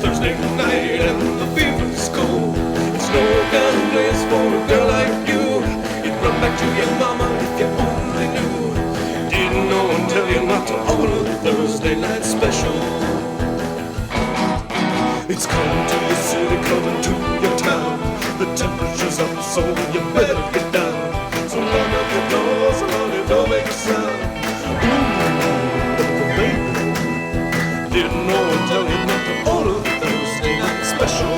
Thursday night and the fever's cool. It's no kind of place for a girl like you. You'd run back to your mama if you only knew. Didn't no one tell you not to order Thursday night special. It's coming to your city, coming to your town. The temperature's up, so you better get down. So run up your doors, so long you don't make a sound. Didn't no one tell you not to order Thursday night special.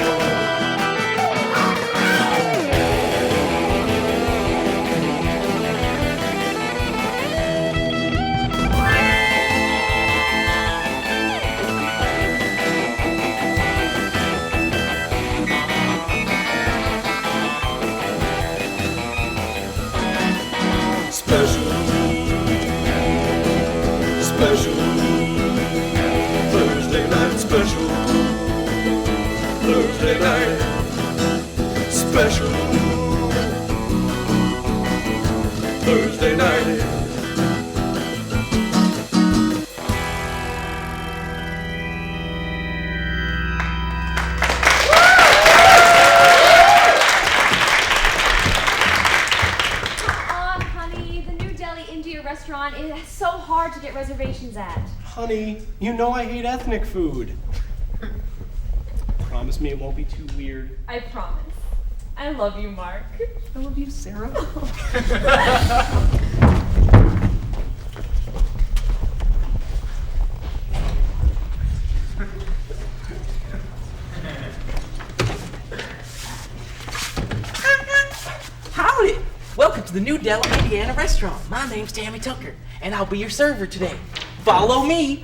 Special, special, Thursday night special, Thursday night special, Thursday night. Restaurant is so hard to get reservations at. Honey, you know I hate ethnic food. Promise me it won't be too weird. I promise. I love you, Mark. I love you, Sarah. Howdy! Welcome to the New Delhi, Indiana restaurant. My name's Tammy Tucker, and I'll be your server today. Follow me.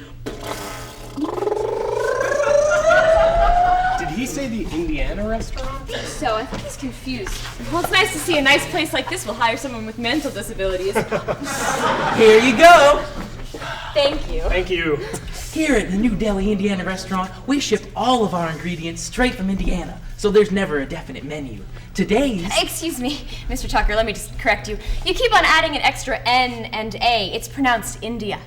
Did he say the Indiana restaurant? So, I think he's confused. Well, it's nice to see a nice place like this will hire someone with mental disabilities. Here you go. Thank you. Thank you. Here at the New Delhi, Indiana restaurant, we ship all of our ingredients straight from Indiana, so there's never a definite menu. Today's... Excuse me, Mr. Tucker, let me just correct you. You keep on adding an extra N and A. It's pronounced India.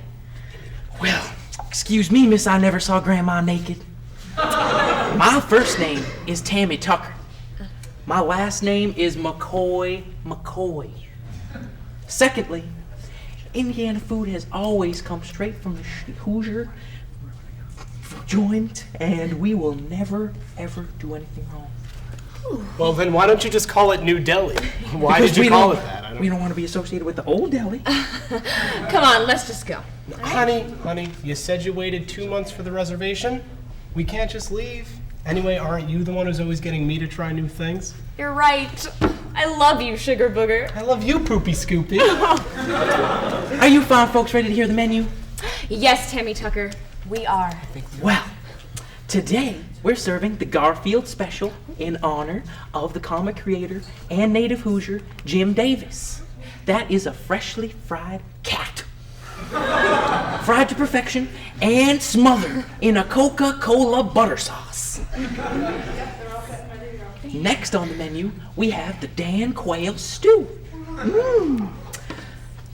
Well, excuse me, miss, I never saw Grandma naked. My first name is Tammy Tucker. My last name is McCoy. Secondly, Indiana food has always come straight from the Hoosier joint, and we will never, ever do anything wrong. Well, then why don't you just call it New Delhi? Why did you call it that? We don't want to be associated with the old Delhi. Come on, let's just go. Honey, you said you waited 2 months for the reservation. We can't just leave. Anyway, aren't you the one who's always getting me to try new things? You're right. I love you, Sugar Booger. I love you, Poopy Scoopy. Are you fine folks ready to hear the menu? Yes, Tammy Tucker, we are. Well, today we're serving the Garfield Special in honor of the comic creator and native Hoosier, Jim Davis. That is a freshly fried cat. Fried to perfection and smothered in a Coca-Cola butter sauce. Next on the menu, we have the Dan Quail Stew.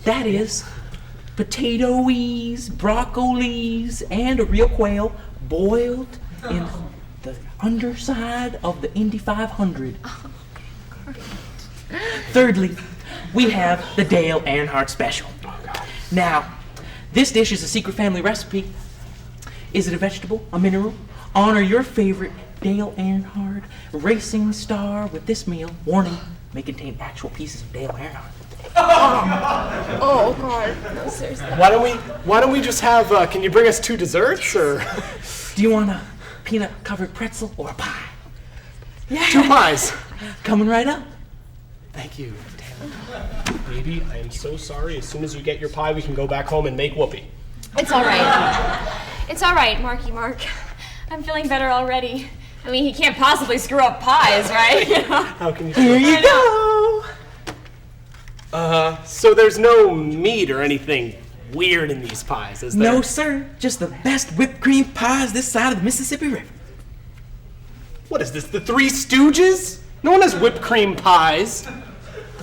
That is potatoes, broccolis, and a real quail boiled in the underside of the Indy 500. Thirdly, we have the Dale Earnhardt Special. Now, this dish is a secret family recipe. Is it a vegetable, a mineral? Honor your favorite Dale Earnhardt racing star with this meal. Warning, may contain actual pieces of Dale Earnhardt. Oh, God. No, seriously. Why don't we just have, can you bring us 2 desserts, or? Do you want a peanut-covered pretzel or a pie? Yeah. 2 pies. Coming right up. Thank you, Taylor. Baby, I am so sorry. As soon as you get your pie, we can go back home and make whoopee. It's all right. It's all right, Marky Mark. I'm feeling better already. I mean, he can't possibly screw up pies, right? How can you? Here you go. So there's no meat or anything weird in these pies, is there? No, sir. Just the best whipped cream pies this side of the Mississippi River. What is this, the Three Stooges? No one has whipped cream pies.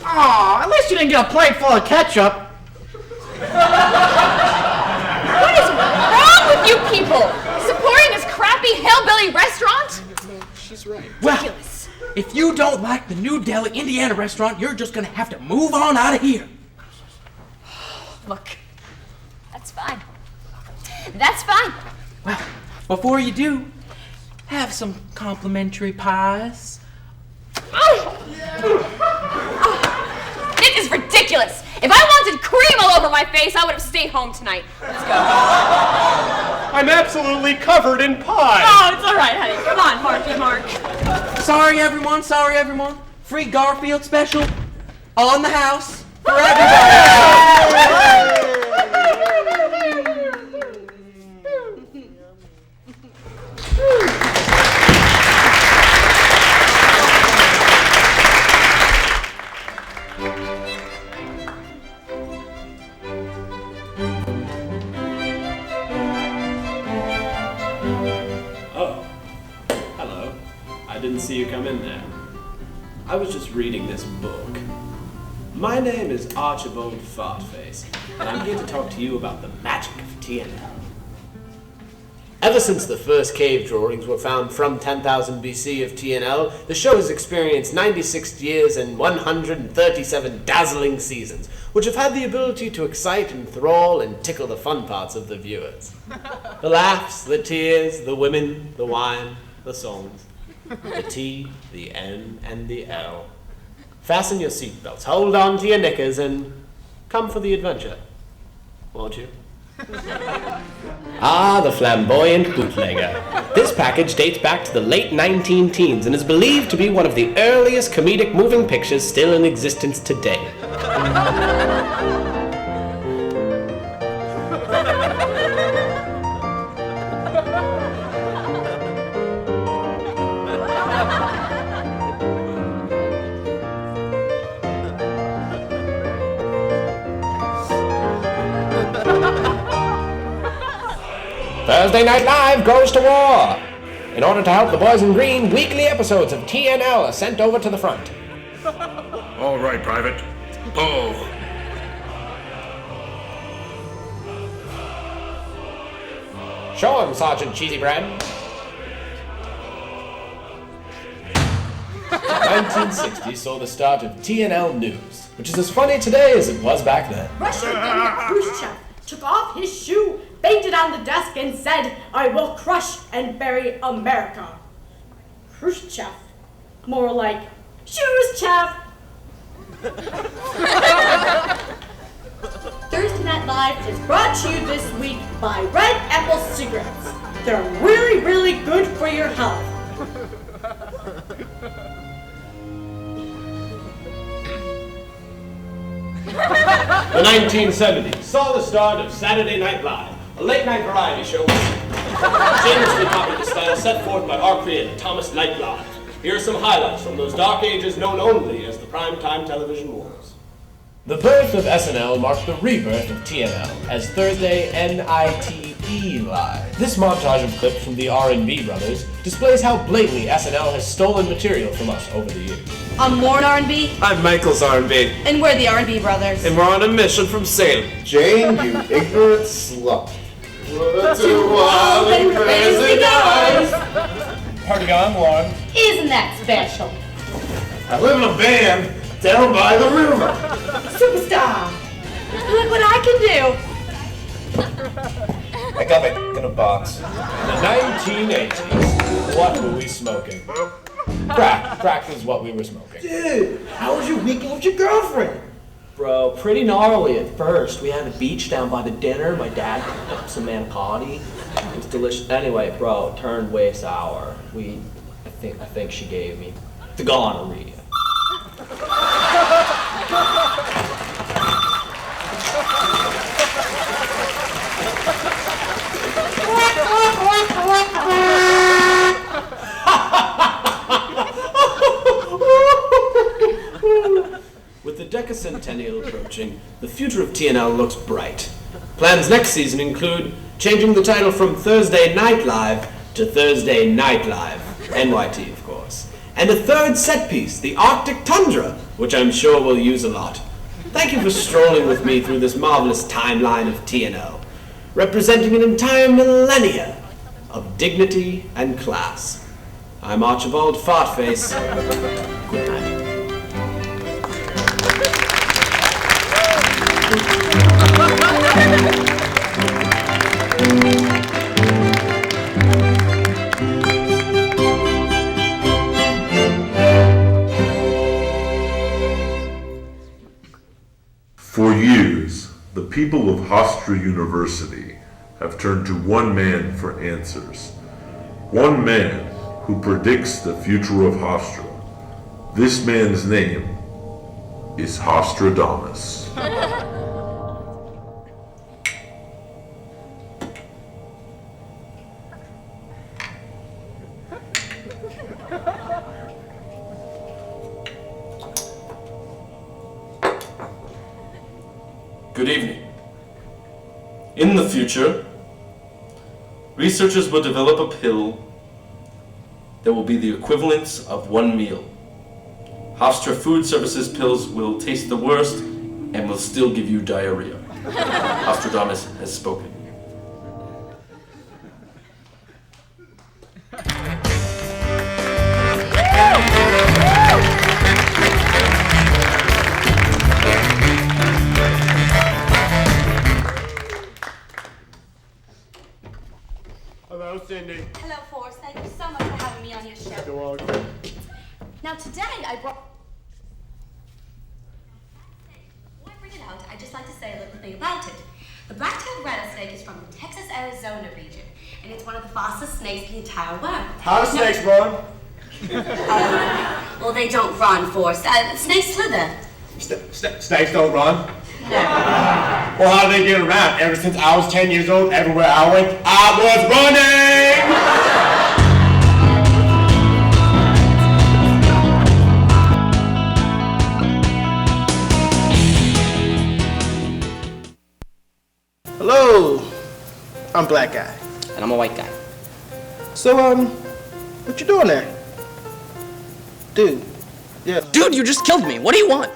Aw, at least you didn't get a plate full of ketchup. What is wrong with you people? Supporting this crappy hillbilly restaurant She's right. Well, Ridiculous. if you don't like the New Delhi, Indiana restaurant, you're just gonna have to move on out of here. Look, that's fine. That's fine. Well, before you do, have some complimentary pies. This is ridiculous. If I wanted cream all over my face, I would have stayed home tonight. Let's go. I'm absolutely covered in pie. Oh, it's all right, honey. Come on, Marky Mark. Sorry, everyone. Sorry, everyone. Free Garfield special on the house for everybody. Oh, hello. I didn't see you come in there. I was just reading this book. My name is Archibald Fartface, and I'm here to talk to you about the magic of TNL. Ever since the first cave drawings were found from 10,000 BC of TNL, the show has experienced 96 years and 137 dazzling seasons, which have had the ability to excite, enthrall, and tickle the fun parts of the viewers. The laughs, the tears, the women, the wine, the songs, the T, the N, and the L. Fasten your seatbelts, hold on to your knickers, and come for the adventure, won't you? Ah, the flamboyant bootlegger. This package dates back to the late 19 teens and is believed to be one of the earliest comedic moving pictures still in existence today. Thursday Night Live goes to war! In order to help the boys in green, weekly episodes of TNL are sent over to the front. All right, Private. Oh. Show 'em, Sergeant Cheesy Bread. 1960 saw the start of TNL News, which is as funny today as it was back then. Russian Emir Khrushchev took off his shoe, banged it on the desk, and said, "I will crush and bury America." Khrushchev. More like, shoes, Chev. Thursday Night Live is brought to you this week by Red Apple Cigarettes. They're really, really good for your health. The 1970s saw the start of Saturday Night Live, a late-night variety show shamelessly copied the style set forth by our creator, Thomas Knight Live. Here are some highlights from those dark ages known only as the primetime television wars. The birth of SNL marked the rebirth of TNL as Thursday NITE Live. This montage of clips from the R&B brothers displays how blatantly SNL has stolen material from us over the years. I'm Lauren R&B, I'm Michael's R&B, and we're the R&B brothers. and we're on a mission from Salem. Jane, you ignorant slut. We're two wild and crazy guys. Party on, Lauren. Isn't that special? I live in a van down by the river. Superstar. Look what I can do. I got it in a box. The 1980s. What were we smoking? Crack. Crack is what we were smoking. Dude, how was your weekend with your girlfriend? Bro, pretty gnarly at first. We had a beach down by the dinner. My dad cooked up some manicotti. It was delicious. Anyway, bro, it turned way sour. I think she gave me the gonorrhea. With the decacentennial approaching, the future of TNL looks bright. Plans next season include changing the title from Thursday Night Live to Thursday Night Live, NYT of course, and a third set piece, the Arctic Tundra, which I'm sure we'll use a lot. Thank you for strolling with me through this marvelous timeline of TNL, representing an entire millennia of dignity and class. I'm Archibald Fartface. Good night. For years, the people of Hofstra University have turned to one man for answers. One man who predicts the future of Hofstra. This man's name is Hostradamus. Good evening. In the future, researchers will develop a pill that will be the equivalent of one meal. Hofstra Food Services pills will taste the worst and will still give you diarrhea. Hostradamus has spoken. Hello, Cindy. Hello, Forrest. Thank you so much for having me on your show. You're welcome. Now, today I brought... Before I bring it out, I'd just like to say a little thing about it. The black-tailed rattlesnake is from the Texas-Arizona region, and it's one of the fastest snakes in the entire world. How do snakes run? Well, they don't run, Forrest. Snakes slither. Snakes don't run? Well, how do they get around? Ever since I was 10 years old, everywhere I went, I was running! Hello, I'm Black Guy. And I'm a white guy. So, what you doing there? Dude, yeah. Dude, you just killed me. What do you want?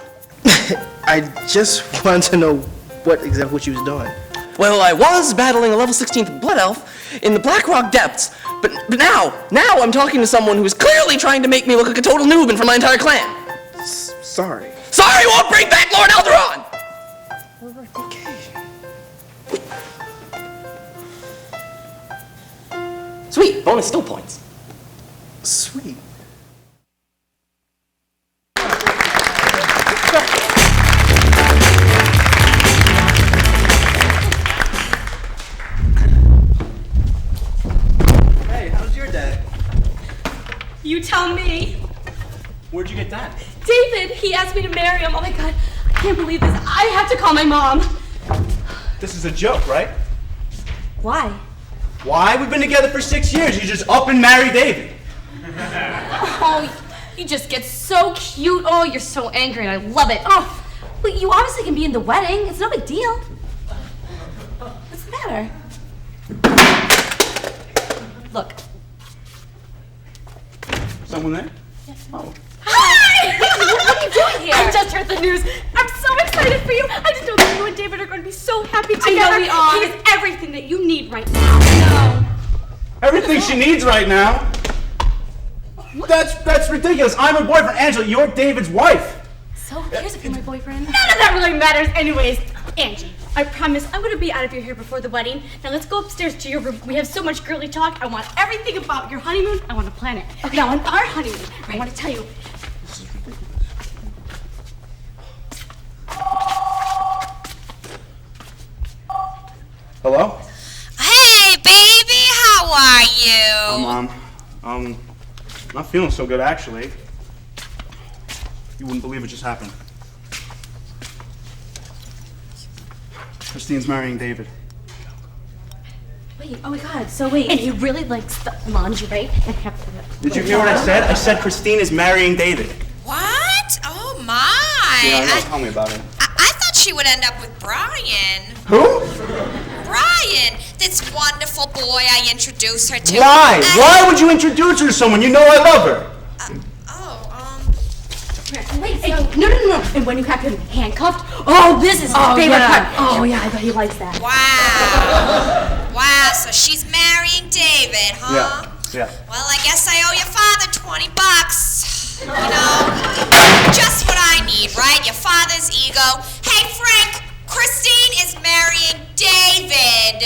I just wanted to know what you was doing. Well, I was battling a level 16th blood elf in the Blackrock depths, but now I'm talking to someone who is clearly trying to make me look like a total noob in front of my entire clan. Sorry. Sorry won't bring back Lord Elderon! Okay. Sweet, bonus skill points. Sweet. Hey, how's your day? You tell me. Where'd you get that? David, he asked me to marry him. Oh my God, I can't believe this. I have to call my mom. This is a joke, right? Why? Why? We've been together for 6 years. You just up and marry David. Oh, you just get so cute. Oh, you're so angry and I love it. Oh, well, you obviously can be in the wedding. It's no big deal. What's the matter? Look. Someone there? Oh. Hi! What are you doing here? I just heard the news. I'm so excited for you. I just know that you and David are going to be so happy together. I know we are. He is everything that you need right now. Everything she needs right now? That's ridiculous. I'm her boyfriend, Angela. You're David's wife. So who cares if you're my boyfriend? None of that really matters anyways. Angie, I promise I'm going to be out of your hair before the wedding. Now let's go upstairs to your room. We have so much girly talk. I want everything about your honeymoon. I want to plan it. Okay. Now on our honeymoon, I want to tell you. This is ridiculous. Hello? Hey, baby, how are you? I'm not feeling so good, actually. You wouldn't believe what just happened. Christine's marrying David. Wait, oh my God, so wait. And he really likes the lingerie and Did you hear what I said? I said Christine is marrying David. What? Oh, my. Yeah, I know. Tell me about it. I thought she would end up with Brian. Who? Brian, this wonderful boy I introduced her to. Why? Why would you introduce her to someone? You know I love her. Wait, hey, no. And when you have him handcuffed, oh, this is his favorite part. Oh, yeah, I bet he likes that. Wow. Wow, so she's marrying David, huh? Yeah. Well, I guess I owe your father than $20. You know, just what I need, right? Your father's ego. Hey, Frank, Christine is marrying David.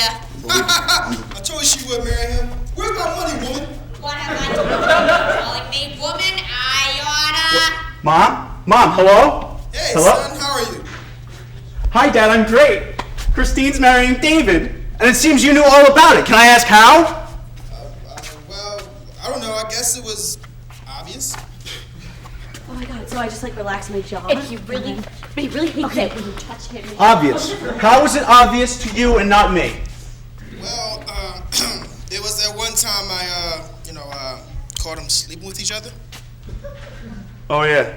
I told you she would marry him. Where's my money, woman? What am I doing? Calling me woman? I oughta. Mom, hello? Hey, Hello? son, how are you? Hi, Dad, I'm great. Christine's marrying David, and it seems you knew all about it. Can I ask how? Well, I don't know. I guess it was obvious. Oh my god, so I just like relax my jaw. And he really hates it when you touch him. Obvious. How is it obvious to you and not me? Well, it was that one time I, caught them sleeping with each other. Oh, yeah.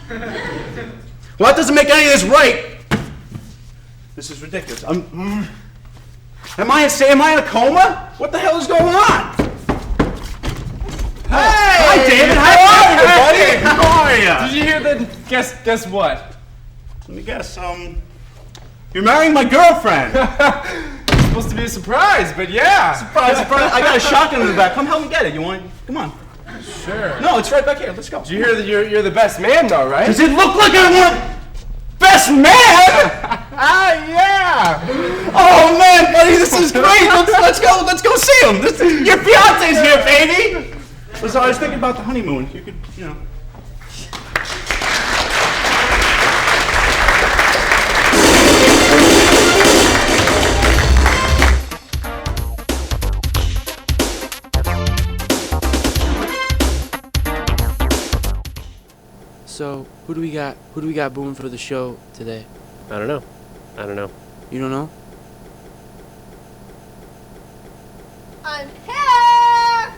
Well, that doesn't make any of this right. This is ridiculous. Am I in a coma? What the hell is going on? Hey! Hi, David. How are you, buddy? How are you? Did you hear the guess what? Let me guess. You're marrying my girlfriend. It's supposed to be a surprise, but yeah. Surprise! I got a shotgun in the back. Come help me get it. You want? Come on. Sure. No, it's right back here. Let's go. Did you hear that you're the best man, though, right? Does it look like I want best man? Yeah. Oh man, buddy, this is great. Let's go see him. Your fiance's here, baby. So I was thinking about the honeymoon. You could, So, who do we got booming for the show today? I don't know. You don't know? I'm here!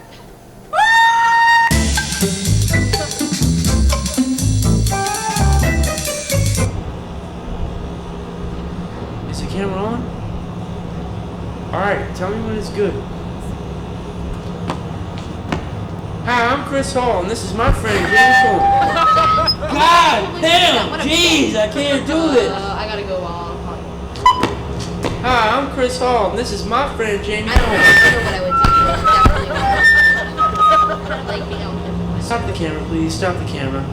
Is the camera on? Alright, tell me when it's good. Hi, I'm Chris Hall, and this is my friend Jamie Cole. God damn! Jeez, I can't do this! I gotta go on. Hi, I'm Chris Hall, and this is my friend Jamie Cole. I don't know what I would do. Stop the camera, please. Stop the camera.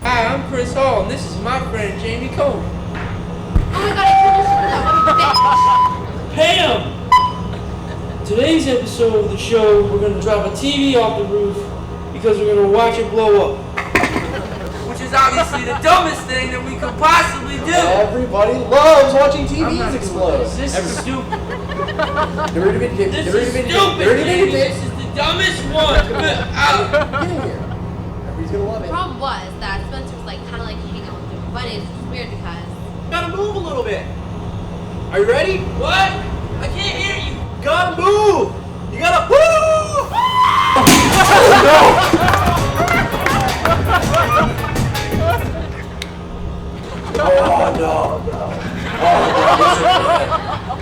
Hi, I'm Chris Hall, and this is my friend Jamie Cole. Oh my god, I killed this Pam! Today's episode of the show, we're gonna drop a TV off the roof because we're gonna watch it blow up. Which is obviously the dumbest thing that we could possibly do. Everybody loves watching TVs explode. This is stupid. This is stupid. This is the dumbest one. Get in here. Everybody's gonna love The it. problem was that Spencer was kind of hanging out with him, but it's just weird because. Gotta move a little bit. Are you ready? What? I can't hear you. Gotta move. You gotta move. Oh no.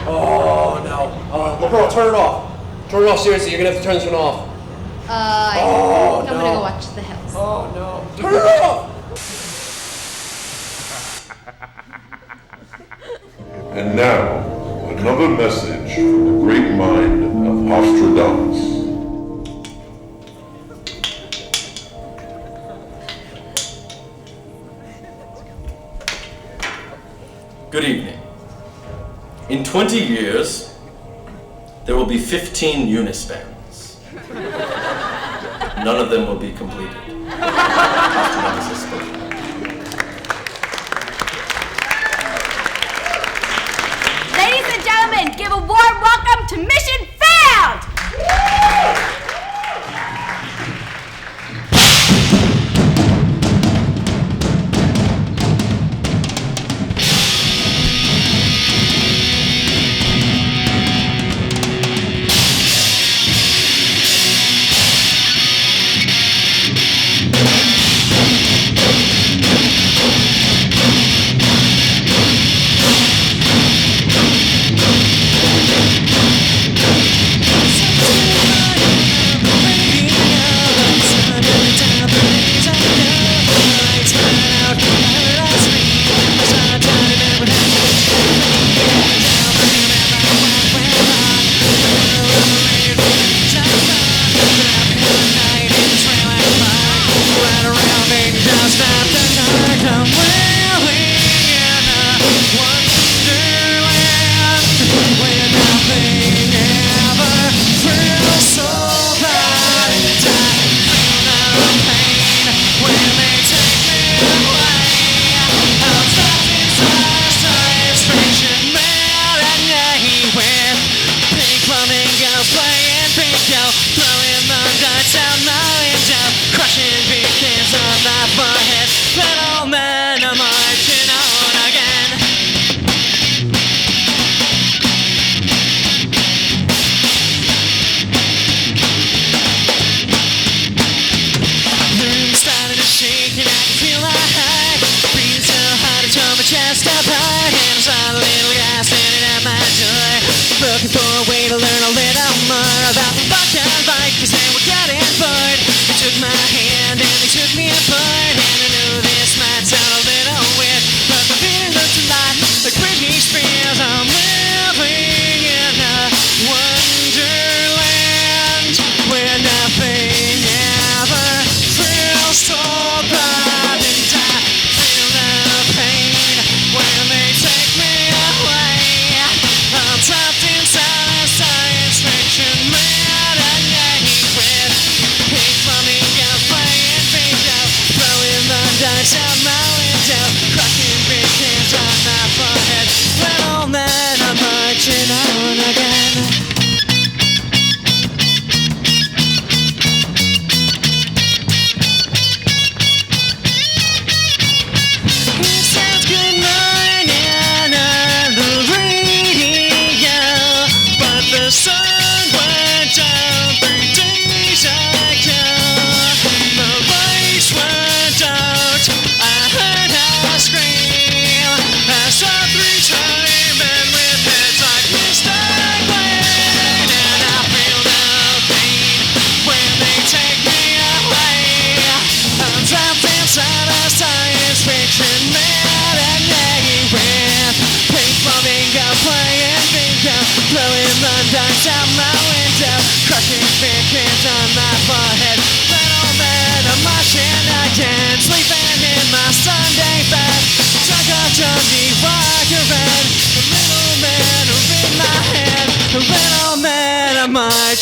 Oh no. LeBron, turn it off. Turn it off, seriously. You're gonna have to turn this one off. I'm gonna go watch The Hills. Oh no. Turn it off! And now, another message from the great mind of Nostradamus. Good evening. In 20 years, there will be 15 Unispans. None of them will be completed. Nostradamus has spoken. Ladies and gentlemen, give a warm welcome to Mission Failed!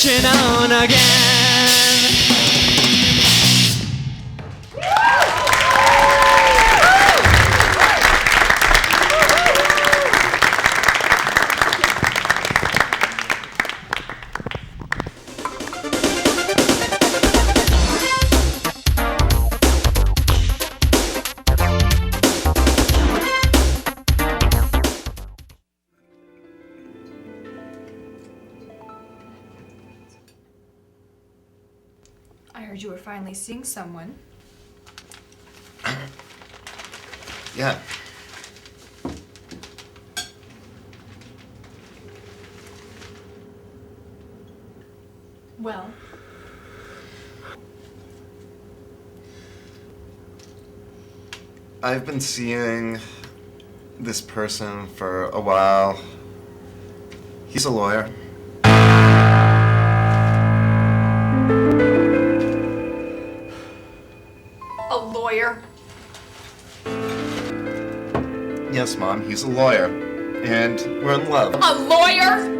marching on again. I heard you were finally seeing someone. Yeah. Well, I've been seeing this person for a while. He's a lawyer. a lawyer. Yes, Mom, he's a lawyer. And we're in love. A lawyer?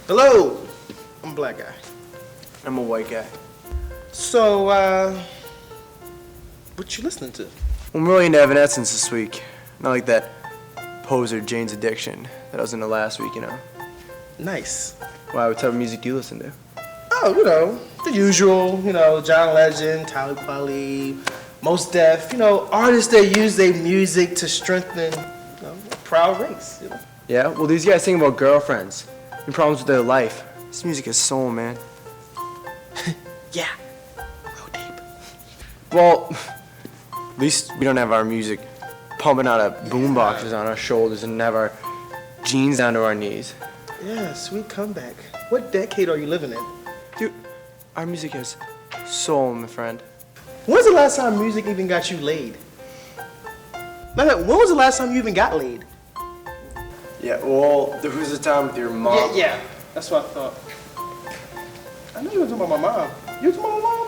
Hello, I'm a black guy. I'm a white guy. So, what you listening to? I'm really into Evanescence this week. Not like that poser Jane's Addiction that I was into last week, you know. Nice. Wow, what type of music do you listen to? Oh, you know, the usual, you know, John Legend, Talib Kweli, Mos Def, you know, artists that use their music to strengthen, you know, a proud race, you know. Yeah, well, these guys sing about girlfriends and problems with their life. This music is soul, man. Yeah. Well, at least we don't have our music pumping out of boom boxes on our shoulders and have our jeans down to our knees. Yeah, sweet comeback. What decade are you living in? Dude, our music has soul, my friend. When's the last time music even got you laid? When was the last time you even got laid? Yeah, well, there was a time with your mom. Yeah, that's what I thought. I knew you were talking about my mom. You were talking about my mom?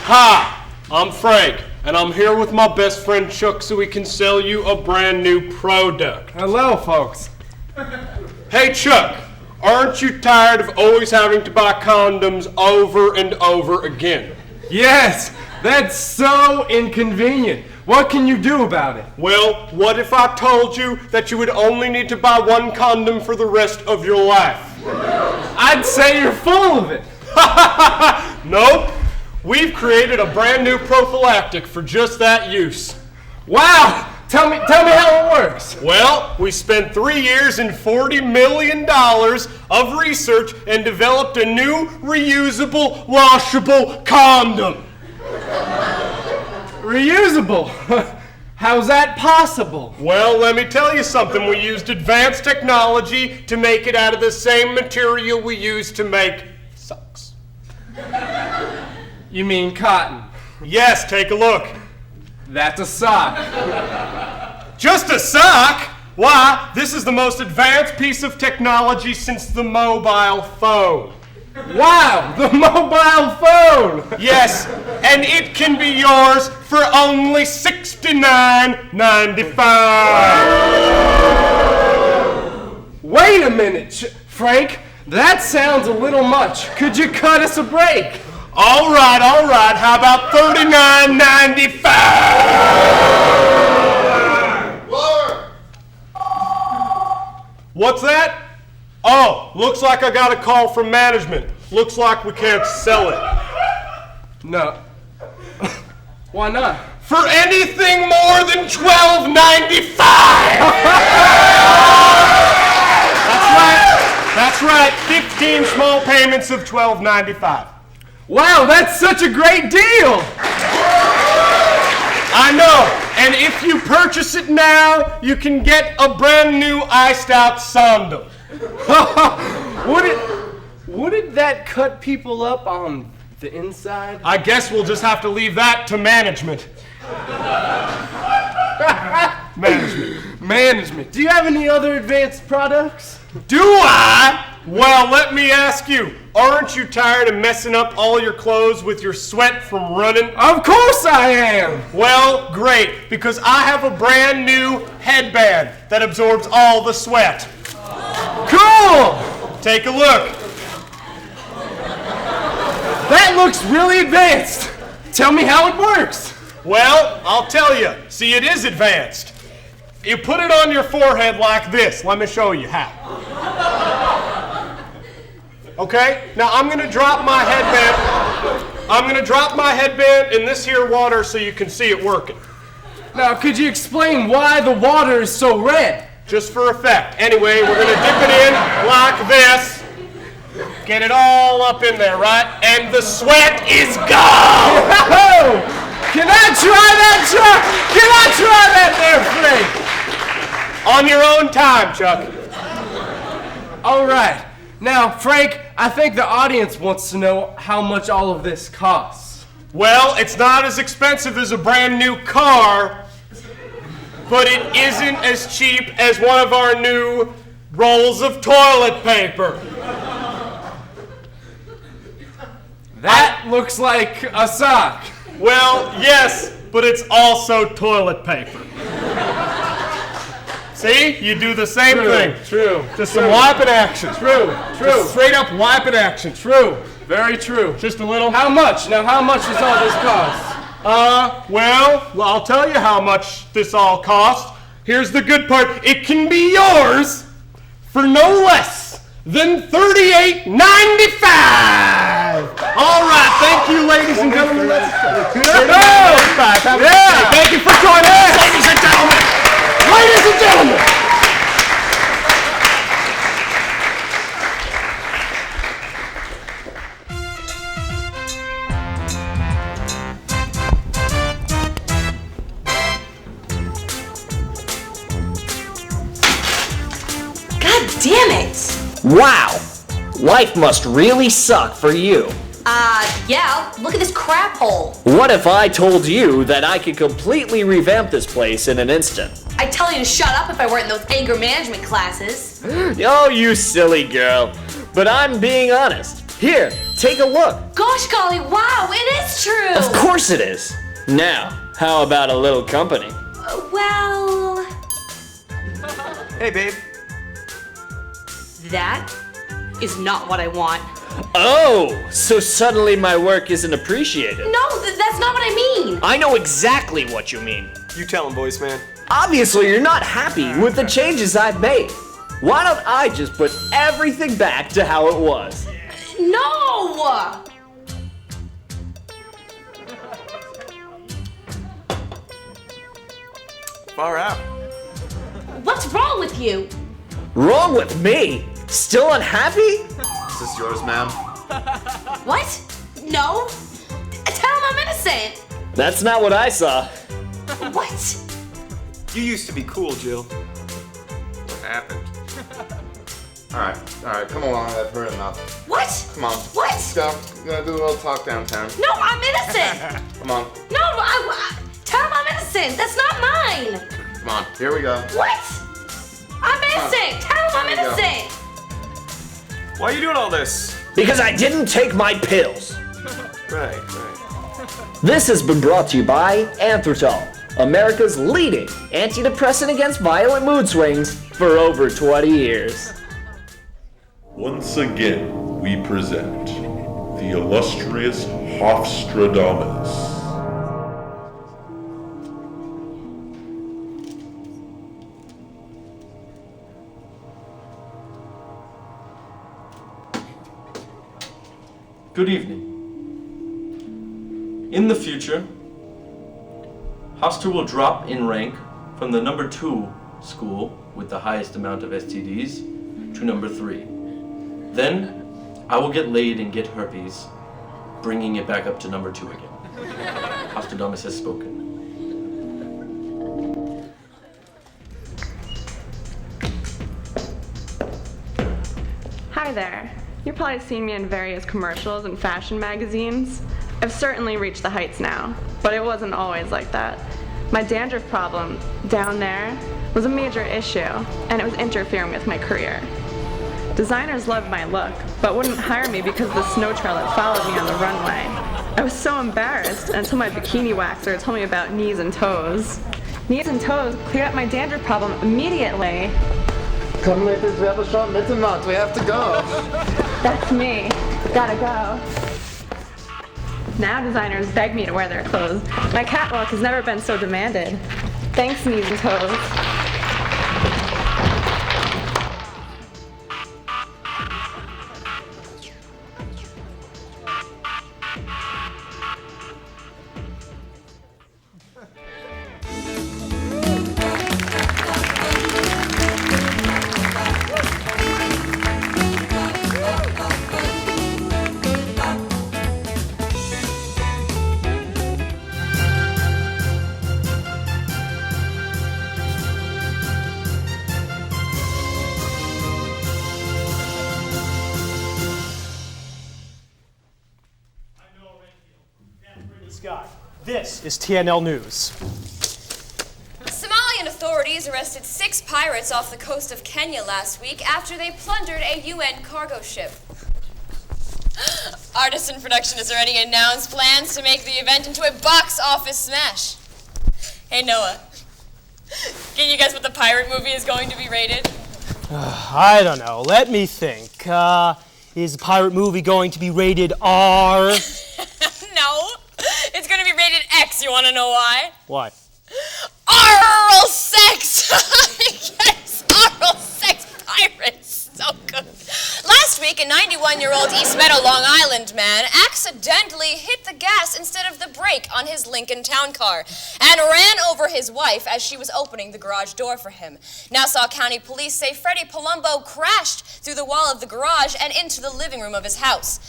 Hi, I'm Frank, and I'm here with my best friend Chuck so we can sell you a brand new product. Hello, folks. Hey Chuck, aren't you tired of always having to buy condoms over and over again? Yes, that's so inconvenient. What can you do about it? Well, what if I told you that you would only need to buy one condom for the rest of your life? I'd say you're full of it. Nope. We've created a brand new prophylactic for just that use. Wow! Tell me how it works. Well, we spent 3 years and $40 million of research and developed a new reusable, washable condom. Reusable? How's that possible? Well, let me tell you something. We used advanced technology to make it out of the same material we use to make socks. You mean cotton? Yes, take a look. That's a sock. Just a sock? Why, this is the most advanced piece of technology since the mobile phone. Wow, the mobile phone! Yes, and it can be yours for only $69.95. Wait a minute, Frank. That sounds a little much. Could you cut us a break? All right. How about $39.95? What's that? Oh, looks like I got a call from management. Looks like we can't sell it. No. Why not? For anything more than $12.95. That's right. 15 small payments of $12.95. Wow, that's such a great deal! I know, and if you purchase it now, you can get a brand new iced out Sondom. Wouldn't that cut people up on The inside? I guess we'll just have to leave that to management. Management. Do you have any other advanced products? Do I? Well, let me ask you. Aren't you tired of messing up all your clothes with your sweat from running? Of course I am! Well, great, because I have a brand new headband that absorbs all the sweat. Cool! Take a look. That looks really advanced. Tell me how it works. Well, I'll tell you. See, it is advanced. You put it on your forehead like this. Let me show you how. Okay? Now I'm going to drop my headband. I'm going to drop my headband in this here water so you can see it working. Now, could you explain why the water is so red? Just for effect. Anyway, we're going to dip it in like this. Get it all up in there, right? And the sweat is gone! Can I try that, Chuck? Can I try that there, Frank? On your own time, Chuck. All right. Now, Frank, I think the audience wants to know how much all of this costs. Well, it's not as expensive as a brand new car, but it isn't as cheap as one of our new rolls of toilet paper. That looks like a sock. Well, yes, but it's also toilet paper. See? You do the same thing. True. Just some wiping action. True. Just straight up wiping action. True. Very true. Just a little. How much? Now, how much does all this cost? Well, I'll tell you how much this all costs. Here's the good part. It can be yours for no less than $38.95. All right, thank you, ladies and gentlemen. Thank you for joining us, ladies and gentlemen. Ladies and gentlemen. God damn it! Wow! Life must really suck for you. Yeah, look at this crap hole. What if I told you that I could completely revamp this place in an instant? I'd tell you to shut up if I weren't in those anger management classes. Oh, you silly girl. But I'm being honest. Here, take a look. Gosh golly, wow, it is true! Of course it is. Now, how about a little company? Well... Hey, babe. That is not what I want. Oh, so suddenly my work isn't appreciated. No, that's not what I mean. I know exactly what you mean. You tell him, voice man. Obviously, you're not happy with the changes I've made. Why don't I just put everything back to how it was? No! Far out. What's wrong with you? Wrong with me? Still unhappy? Is this yours, ma'am? What? No? Tell him I'm innocent. That's not what I saw. What? You used to be cool, Jill. What happened? Alright, come along, I've heard enough. What? Come on. What? Let's go. We're gonna do a little talk downtown. No, I'm innocent. Come on, No, tell him I'm innocent. That's not mine. come on, here we go. What? I'm innocent. Tell him I'm Here we go. innocent. Why are you doing all this? Because I didn't take my pills. Right. This has been brought to you by Anthratol, America's leading antidepressant against violent mood swings for over 20 years. Once again, we present the illustrious Hofstradamus. Good evening. In the future, Hofstra will drop in rank from the number 2 school with the highest amount of STDs to number 3. Then, I will get laid and get herpes, bringing it back up to number 2 again. Hofstradamus has spoken. Hi there. You're probably seen me in various commercials and fashion magazines. I've certainly reached the heights now, but it wasn't always like that. My dandruff problem, down there, was a major issue, and it was interfering with my career. Designers loved my look, but wouldn't hire me because of the snow trail that followed me on the runway. I was so embarrassed until my bikini waxer told me about knees and toes. Knees and toes cleared up my dandruff problem immediately. Komm mit ins Werbeshop Mitternacht, we have to go. That's me. Gotta go. Now designers beg me to wear their clothes. My catwalk has never been so demanded. Thanks, knees and toes. Scott, this is TNL News. Somalian authorities arrested 6 pirates off the coast of Kenya last week after they plundered a UN cargo ship. Artisan Production has already announced plans to make the event into a box office smash. Hey, Noah, can you guess what the pirate movie is going to be rated? I don't know. Let me think. Is the pirate movie going to be rated R? No, it's going to be rated X. You want to know why? Why? Oral sex! Yes, oral sex pirates. So good. Last week, a 91-year-old East Meadow, Long Island man accidentally hit the gas instead of the brake on his Lincoln Town Car and ran over his wife as she was opening the garage door for him. Nassau County Police say Freddie Palumbo crashed through the wall of the garage and into the living room of his house.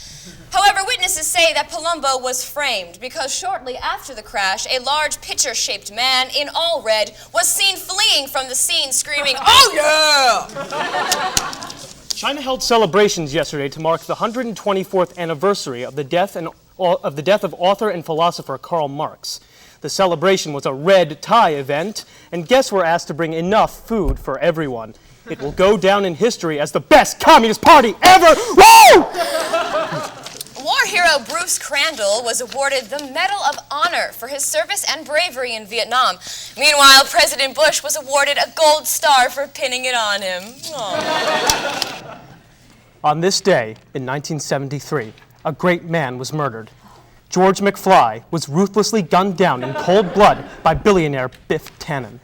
However, witnesses say that Palumbo was framed because shortly after the crash, a large pitcher-shaped man in all red was seen fleeing from the scene screaming, "Oh yeah!" China held celebrations yesterday to mark the 124th anniversary of the death of author and philosopher Karl Marx. The celebration was a red tie event, and guests were asked to bring enough food for everyone. It will go down in history as the best Communist Party ever. Woo! War hero Bruce Crandall was awarded the Medal of Honor for his service and bravery in Vietnam. Meanwhile, President Bush was awarded a gold star for pinning it on him. Aww. On this day, in 1973, a great man was murdered. George McFly was ruthlessly gunned down in cold blood by billionaire Biff Tannen.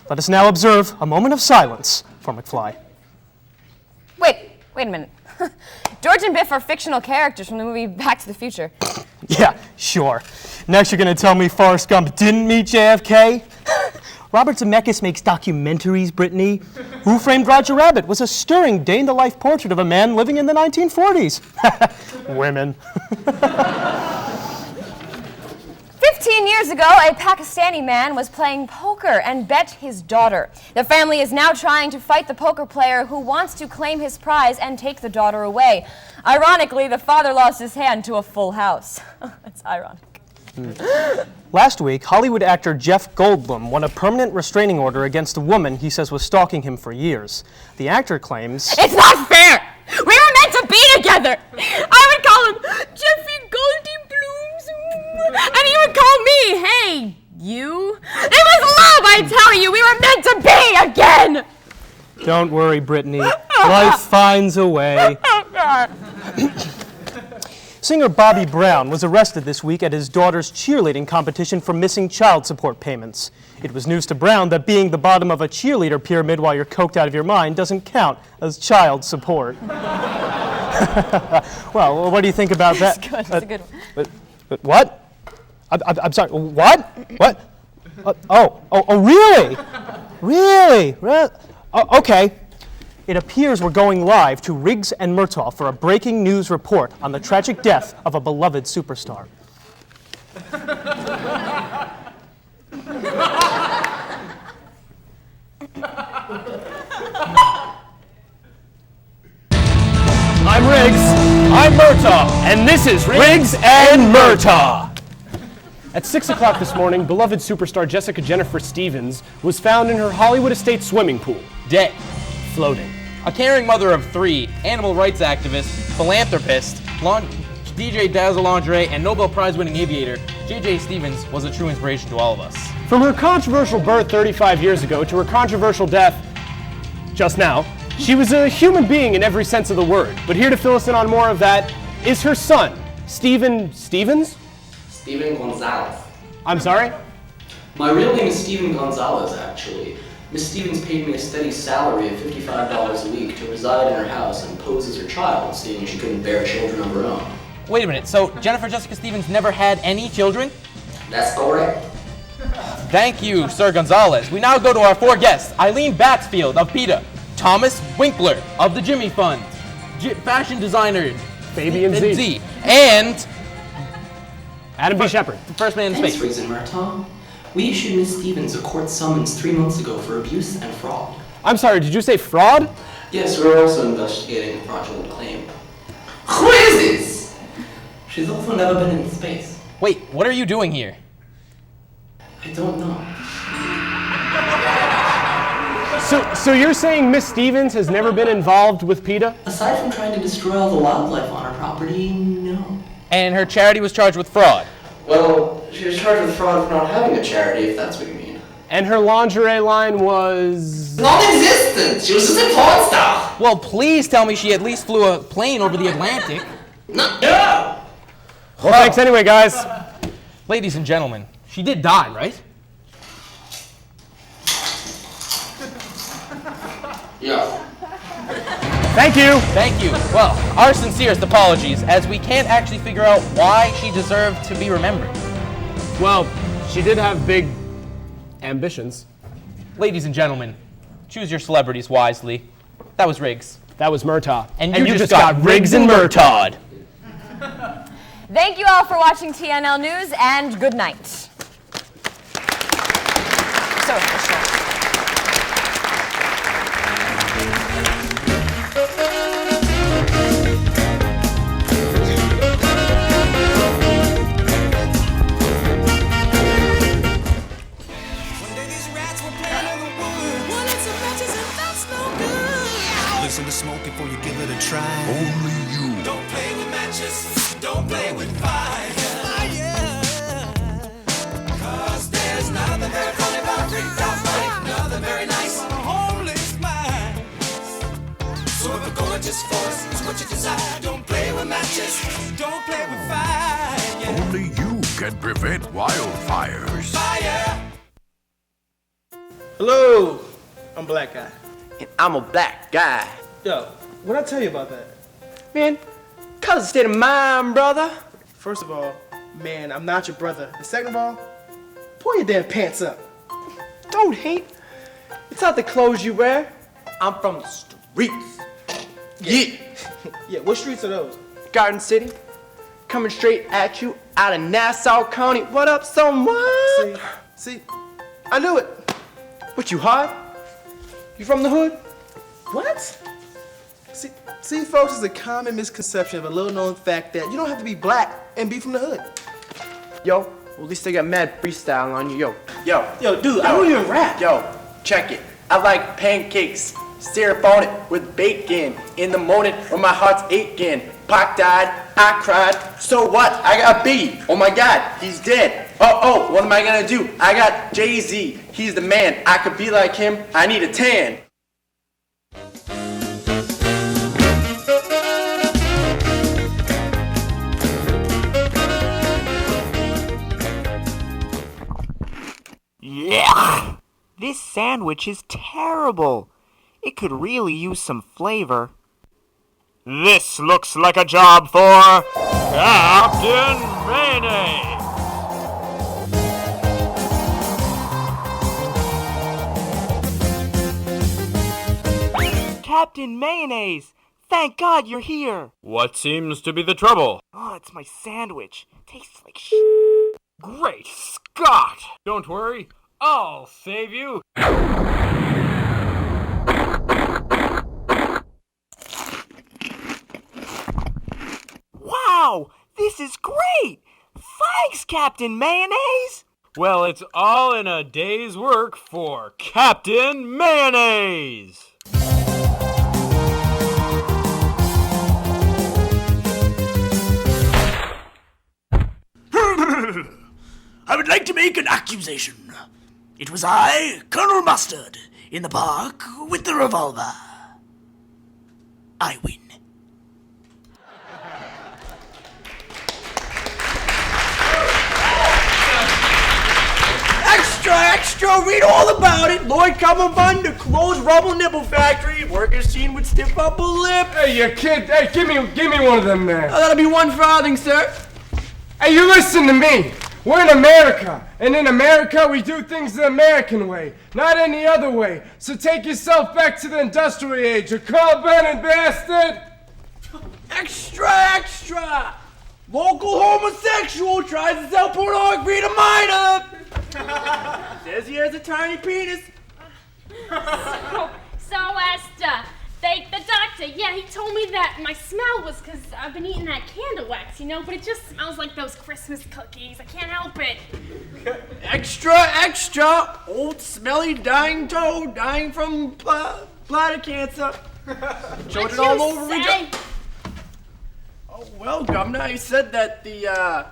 Let us now observe a moment of silence for McFly. Wait a minute. George and Biff are fictional characters from the movie Back to the Future. Yeah, sure. Next you're going to tell me Forrest Gump didn't meet JFK? Robert Zemeckis makes documentaries, Brittany. Who Framed Roger Rabbit was a stirring day-in-the-life portrait of a man living in the 1940s. Women. 15 years ago, a Pakistani man was playing poker and bet his daughter. The family is now trying to fight the poker player who wants to claim his prize and take the daughter away. Ironically, the father lost his hand to a full house. That's ironic. Last week, Hollywood actor Jeff Goldblum won a permanent restraining order against a woman he says was stalking him for years. The actor claims, "It's not fair! We were meant to be together! I would call him Jeffy Goldblum, and he would call me, hey, you. It was love, I tell you! We were meant to be again!" Don't worry, Brittany. Life finds a way. Singer Bobby Brown was arrested this week at his daughter's cheerleading competition for missing child support payments. It was news to Brown that being the bottom of a cheerleader pyramid while you're coked out of your mind doesn't count as child support. Well, what do you think about that? That's good. That's a good one. But what? I'm sorry. What? What? Oh, really? Really? Okay. It appears we're going live to Riggs and Murtaugh for a breaking news report on the tragic death of a beloved superstar. I'm Riggs. Riggs. I'm Murtaugh. And this is Riggs and Murtaugh. At 6 o'clock this morning, beloved superstar Jessica Jennifer Stevens was found in her Hollywood estate swimming pool. Dead. Floating. A caring mother of 3, animal rights activist, philanthropist, DJ Dazzle Lingerie, and Nobel Prize-winning aviator, J.J. Stevens was a true inspiration to all of us. From her controversial birth 35 years ago to her controversial death just now, she was a human being in every sense of the word. But here to fill us in on more of that is her son, Steven Stevens? Steven Gonzalez. I'm sorry? My real name is Steven Gonzalez, actually. Miss Stevens paid me a steady salary of $55 a week to reside in her house and pose as her child, seeing she couldn't bear children of her own. Wait a minute, so Jennifer Jessica Stevens never had any children? That's correct. Thank you, Sir Gonzalez. We now go to our 4 guests. Eileen Batsfield of PETA, Thomas Winkler of the Jimmy Fund, fashion designer Fabian Z, and Adam B. Shepard, the first man in space. Thanks, Riggs and Murtaugh. We issued Miss Stevens a court summons 3 months ago for abuse and fraud. I'm sorry, did you say fraud? Yes, we're also investigating a fraudulent claim. Who is this? She's also never been in space. Wait, what are you doing here? I don't know. So you're saying Miss Stevens has never been involved with PETA? Aside from trying to destroy all the wildlife on her property, no. And her charity was charged with fraud? Well, she was charged with fraud for not having a charity, if that's what you mean. And her lingerie line was... non-existent! She was just a porn star! Well, please tell me she at least flew a plane over the Atlantic. No! Well, thanks anyway, guys. Ladies and gentlemen, she did die, right? Yeah. Thank you. Thank you. Well, our sincerest apologies, as we can't actually figure out why she deserved to be remembered. Well, she did have big ambitions. Ladies and gentlemen, choose your celebrities wisely. That was Riggs. That was Murtaugh. And you just got Riggs and Murtaugh. Thank you all for watching TNL News, and good night. So official. Listen to smoke before you give it a try. Only you. Don't play with matches. Don't play with fire. Cause there's nothing very funny about rigged out life. Nothing very nice on a homeless mind. So if a gorgeous force is what you desire, don't play with matches. Don't play with fire. Only you can prevent wildfires. Fire. Hello, I'm Black Guy. And I'm a black guy. Yo, what'd I tell you about that? Man, cause state of mind, brother. First of all, man, I'm not your brother. And second of all, pull your damn pants up. Don't hate. It's not the clothes you wear. I'm from the streets. Yeah. Yeah, what streets are those? Garden City. Coming straight at you out of Nassau County. What up, someone? See, I knew it. What, you hard? You from the hood? What? See, folks, it's a common misconception of a little-known fact that you don't have to be black and be from the hood. Yo, well, at least they got mad freestyle on you. Yo, dude, I don't even rap. Yo, check it. I like pancakes, syrup on it with bacon. In the morning when my heart's aching. Pac died, I cried. So what? I got Biggie. Oh my God, he's dead. Oh, what am I gonna do? I got Jay-Z. He's the man. I could be like him. I need a tan. Yeah. This sandwich is terrible. It could really use some flavor. This looks like a job for Captain Mayonnaise. Captain Mayonnaise! Thank God you're here! What seems to be the trouble? Oh, it's my sandwich. Tastes like Great Scott! Don't worry, I'll save you. Wow! This is great! Thanks, Captain Mayonnaise! Well, it's all in a day's work for Captain Mayonnaise! I would like to make an accusation. It was I, Colonel Mustard, in the park with the revolver. I win. Extra, read all about it. Lloyd Cumberbund, the closed rubble nibble factory. Workers seen with stiff upper lip. Hey, you kid, hey, give me one of them there. Oh, that'll be 1 farthing, sir. Hey, you listen to me. We're in America, and in America we do things the American way, not any other way. So take yourself back to the industrial age, you coal-burning bastard! Extra! Local homosexual tries to sell pornography to minor. Says he has a tiny penis. So Esther, the doctor, yeah, he told me that my smell was because I've been eating that candle wax, you know, but it just smells like those Christmas cookies. I can't help it. Extra! Old smelly dying toad dying from bladder cancer. Children all over region. Oh, well, Governor, he said that the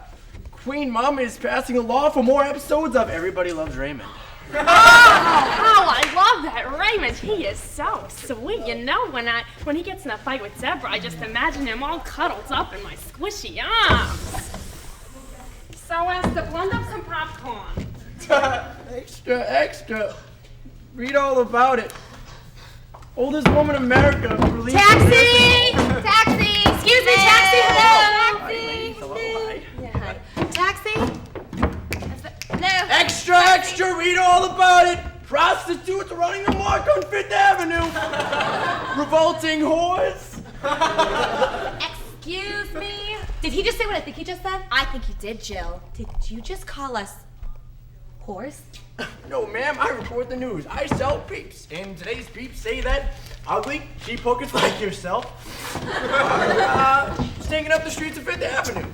Queen Mama is passing a law for more episodes of Everybody Loves Raymond. Oh, I love that Raymond. He is so sweet. You know, when he gets in a fight with Deborah, I just imagine him all cuddled up in my squishy arms. So as to blend up some popcorn. Extra. Read all about it. Oldest woman in America released. Taxi! Excuse me, taxi! Hello! Hello, Yeah, Taxi? Extra, read all about it. Prostitutes running amok on 5th Avenue. Revolting whores. Excuse me? Did he just say what I think he just said? I think he did, Jill. Did you just call us whores? No, ma'am, I report the news. I sell peeps, and today's peeps say that ugly cheap hookers like yourself are stinking up the streets of 5th Avenue.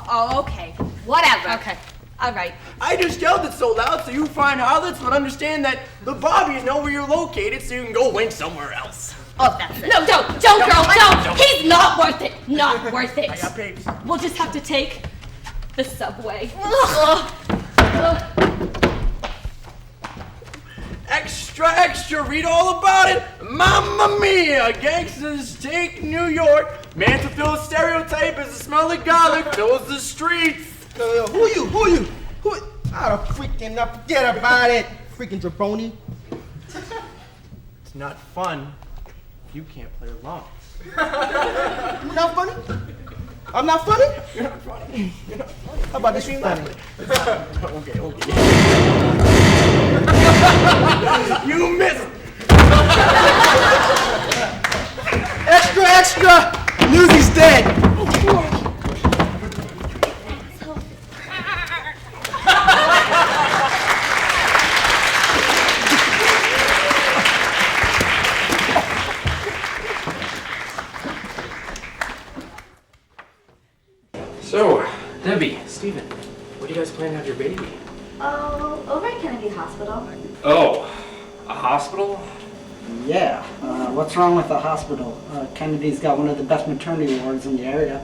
Oh, okay. Whatever. Okay. All right. I just yelled it so loud so you fine harlots would understand that the Bobbies know where you're located so you can go win somewhere else. Oh, that's it. No, don't, girl, don't. He's not worth it. Not worth it. I got peeps. We'll just have to take the subway. Extra, read all about it. Mamma mia, gangsters take New York. Man fulfills stereotype as the smell of garlic fills the streets. Who are you? I don't freaking forget about it. Freaking jabroni. It's not fun if you can't play along. You're not funny? I'm not funny? You're not funny. How about this funny? Okay. You missed. Extra! Newsy's dead. So, Debbie, Steven, where do you guys plan to have your baby? Oh, over at Kennedy Hospital. Oh, a hospital? Yeah, what's wrong with the hospital? Kennedy's got one of the best maternity wards in the area.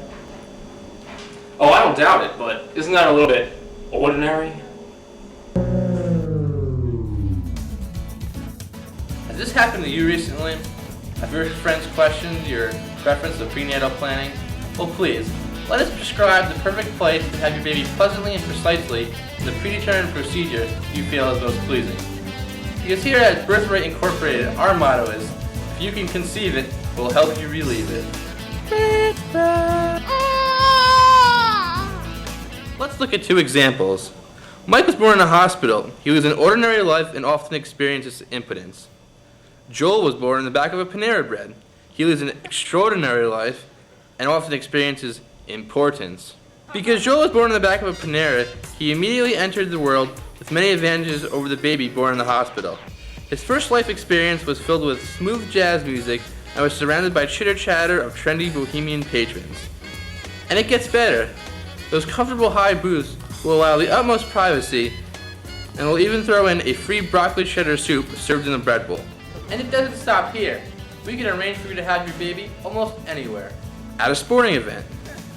Oh, I don't doubt it, but isn't that a little bit ordinary? Has this happened to you recently? Have your friends questioned your preference of prenatal planning? Well, please, let us prescribe the perfect place to have your baby pleasantly and precisely in the predetermined procedure you feel is most pleasing. Because here at Birthright Incorporated, our motto is, if you can conceive it, we'll help you relieve it. Let's look at two examples. Mike was born in a hospital. He lives an ordinary life and often experiences impotence. Joel was born in the back of a Panera Bread. He lives an extraordinary life and often experiences importance. Because Joel was born in the back of a Panera, he immediately entered the world with many advantages over the baby born in the hospital. His first life experience was filled with smooth jazz music and was surrounded by chitter-chatter of trendy bohemian patrons. And it gets better. Those comfortable high booths will allow the utmost privacy, and will even throw in a free broccoli cheddar soup served in a bread bowl. And it doesn't stop here. We can arrange for you to have your baby almost anywhere. At a sporting event,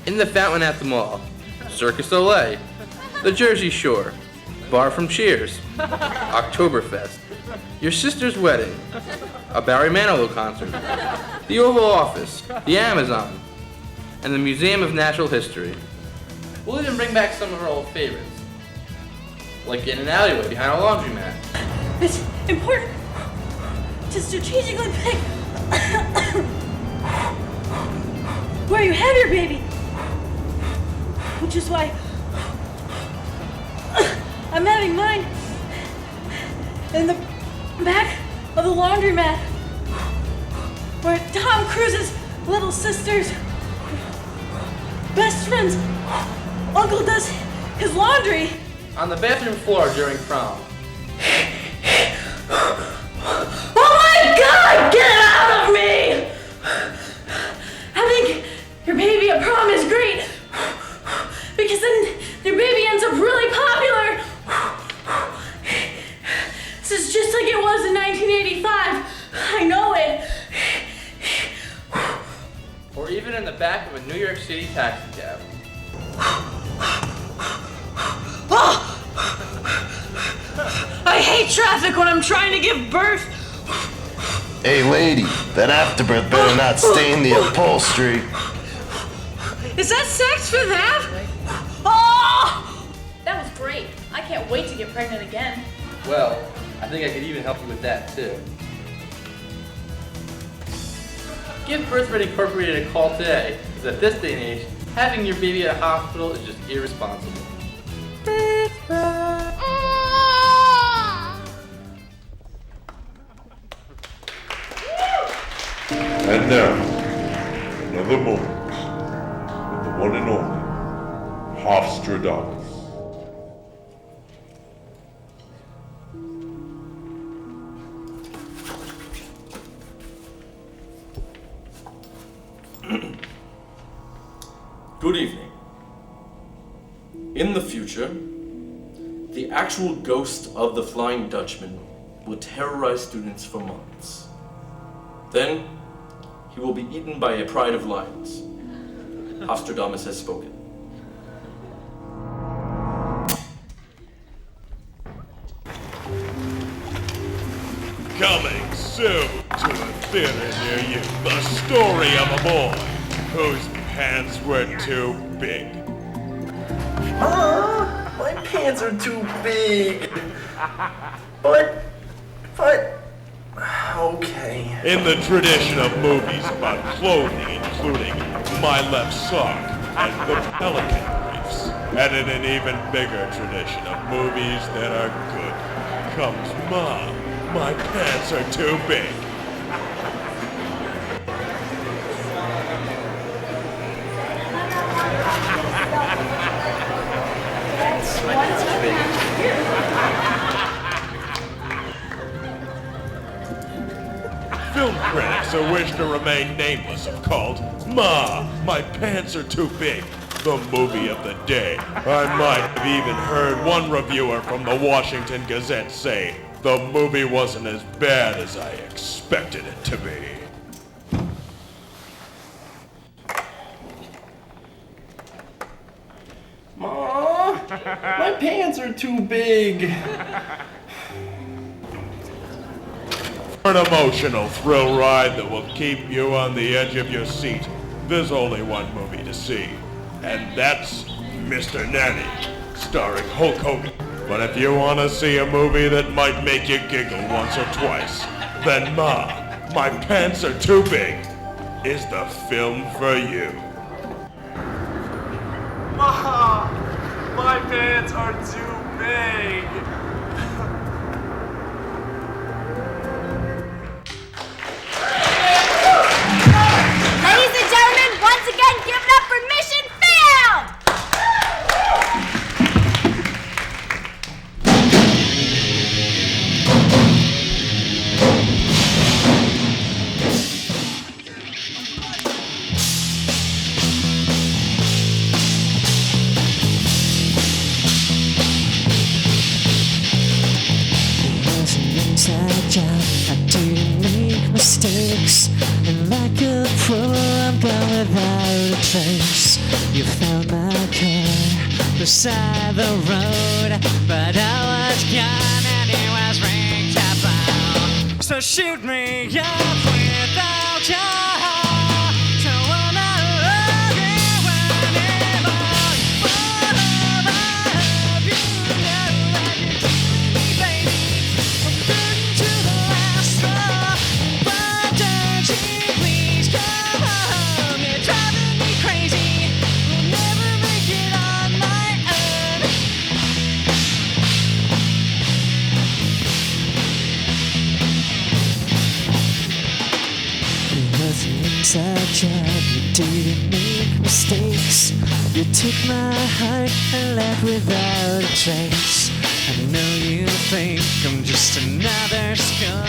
in the fountain at the mall, Circus Olay, the Jersey Shore, Bar from Cheers, Oktoberfest, your sister's wedding, a Barry Manilow concert, the Oval Office, the Amazon, and the Museum of Natural History. We'll even bring back some of our old favorites, like in an alleyway behind a laundromat. It's important to strategically pick where you have your baby, which is why I'm having mine in the back of the laundromat, where Tom Cruise's little sister's best friend's uncle does his laundry. On the bathroom floor during prom. Oh my God! Get it out of me! Having your baby at prom is great, because then your baby ends up really popular. This is just like it was in 1985. I know it. Or even in the back of a New York City taxi cab. Oh! I hate traffic when I'm trying to give birth. Hey lady, that afterbirth better not stain the upholstery. Is that sex for that? Oh! That was great. I can't wait to get pregnant again. Well, I think I could even help you with that too. Give Birth Rate Incorporated a call today, because at this day and age, having your baby at a hospital is just irresponsible. And now, another moment with the one and only Hofstradamus. Good evening. In the future, the actual ghost of the Flying Dutchman will terrorize students for months. Then, he will be eaten by a pride of lions. Hofstradamus has spoken. Coming soon to a theater near you, the story of a boy whose pants were too big. My pants are too big. But, okay. In the tradition of movies about clothing, including My Left Sock and The Pelican Briefs, and in an even bigger tradition of movies that are good, comes Mom, My Pants Are Too Big. Film critics who wish to remain nameless have called Ma, My Pants Are Too Big the movie of the day. I might have even heard one reviewer from the Washington Gazette say the movie wasn't as bad as I expected it to be. Ma, my pants are too big. For an emotional thrill ride that will keep you on the edge of your seat, there's only one movie to see, and that's Mr. Nanny, starring Hulk Hogan. But if you want to see a movie that might make you giggle once or twice, then Ma, My Pants Are Too Big is the film for you. Ma, my pants are too big. Ladies and gentlemen, once again, give it up for Mission Failed! without a trace. You found my car beside the road, but I was gone and it was rigged to blow. So shoot me up without you. Inside job, you didn't make mistakes. You took my heart and left without a trace. I know you think I'm just another score,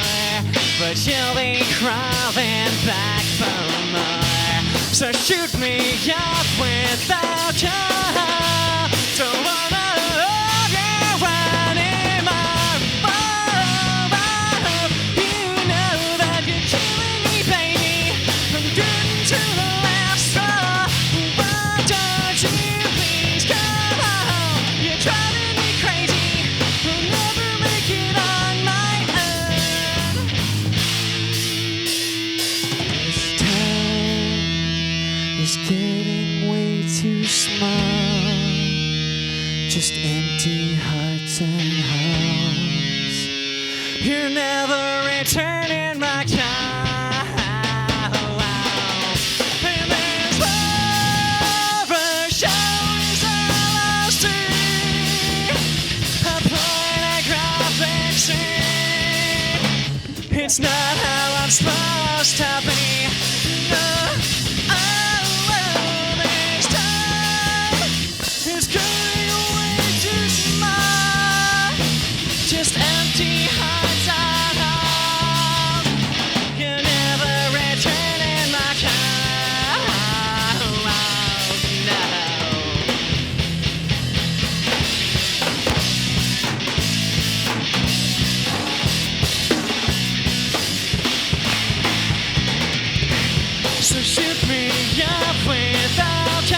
but you'll be crawling back for more. So shoot me up without you. Don't wanna love you anymore. You know that you're killing me, baby. From getting to the last straw. Why don't you please come home? You're driving me crazy. We'll never make it on my own. This time is getting way too small. Just empty hearts and homes. You're never returning my car. It's not how I'm supposed to be. No, this time is going way too small. Just empty hearts and homes. You're never returning my car. So shoot me up without you.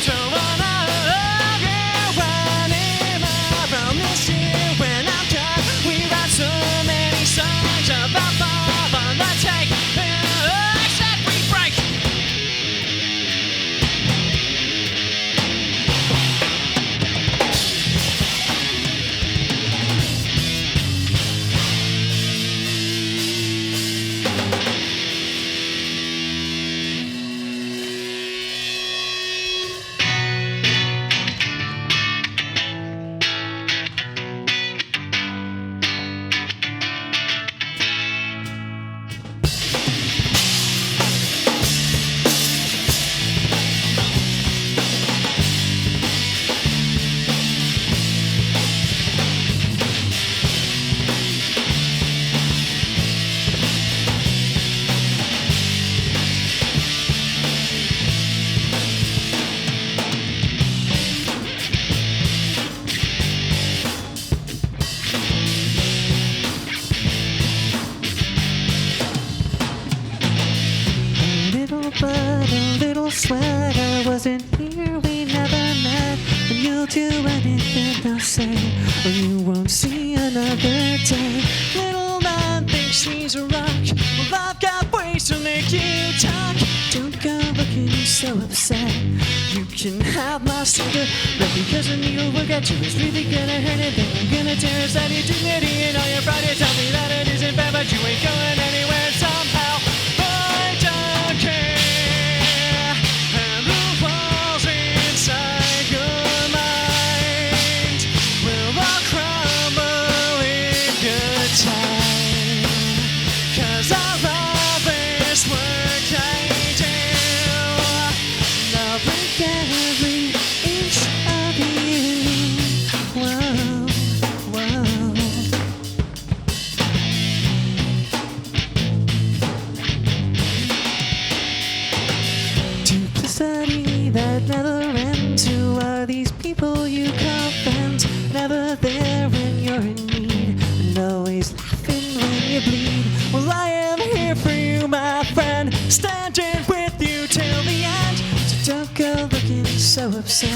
Don't wanna love you anymore. I'll miss you when I'm done. We write so many songs about love on the take. Except we break. But a little swag, I wasn't here, we never met. And you'll do anything I say, or you won't see another day. Little man thinks she's a rock. Well, I've got ways to make you talk. Don't go looking so upset. You can have my secret, but because of me you'll work at you. It's really gonna hurt it, then I'm gonna tear aside your dignity and all your pride. You tell me that it isn't bad, but you ain't going anywhere somehow. I don't care. That never ends. Who are these people you call friends? Never there when you're in need, and always laughing when you bleed. Well, I am here for you, my friend, standing with you. upset.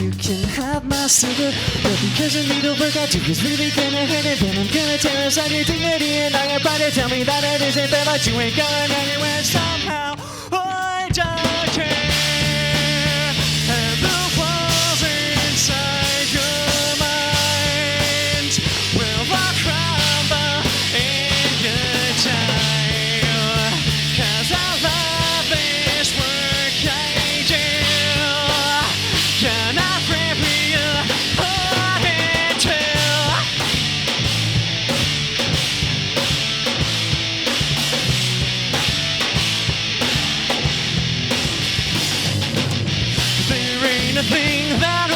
You can have my silver, but because the needlework I do is really gonna hurt it, then I'm gonna tear aside your dignity and all your pride to tell me that it isn't fair, but you ain't going anywhere somehow. I don't care, and the walls inside your mind will all crumble in good time. 'Cause I love this work I do. Can I rip you apart in two? There ain't a thing that